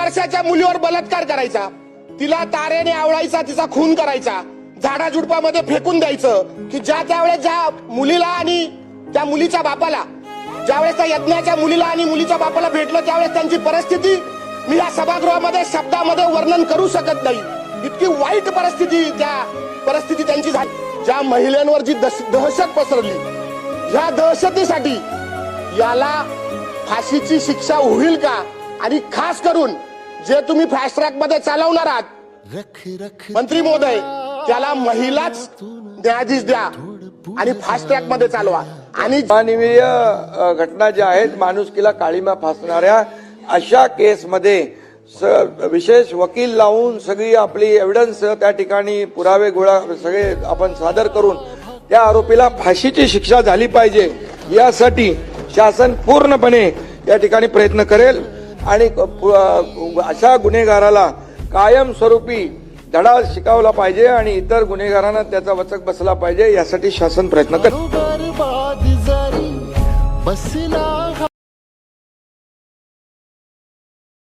वर्षाच्या मुलीवर बलात्कार करायचा, तिला तारेने आवळायचा, तिचा खून करायचा, झाडाझुडपामध्ये फेकून द्यायचं, की त्यावेळेस ज्या मुलीला आणि त्या मुलीच्या बापाला, ज्यावेळेस त्या यज्ञाच्या मुलीला आणि मुलीच्या बापाला भेटलं त्यावेळेस त्यांची परिस्थिती मी या सभागृहामध्ये शब्दामध्ये वर्णन करू शकत नाही. इतकी वाईट परिस्थिती त्यांची झाली. ज्या महिलांवर जी दहशत पसरली, ह्या दहशतीसाठी याला फाशीची शिक्षा होईल का? आणि खास करून जे तुम्ही फास्ट ट्रॅक मध्ये चालवणार आहात मंत्री महोदय, त्याला महिलाच न्यायाधीश द्या आणि फास्ट ट्रॅक मध्ये चालवा. आणि मानवीय घटना ज्या आहेत, माणुसकीला काळीमा फासणाऱ्या अशा केसमध्ये विशेष वकील लावून सगळी आपली एव्हिडन्स त्या ठिकाणी पुरावे गोळा सगळे आपण सादर करून त्या आरोपीला फाशीची शिक्षा झाली पाहिजे, यासाठी शासन पूर्णपणे या ठिकाणी प्रयत्न करेल. आणि अशा गुन्हेगाराला कायमस्वरूपी धडा शिकवला पाहिजे आणि इतर गुन्हेगारांना त्याचा वचक बसला पाहिजे, यासाठी शासन प्रयत्न करेल.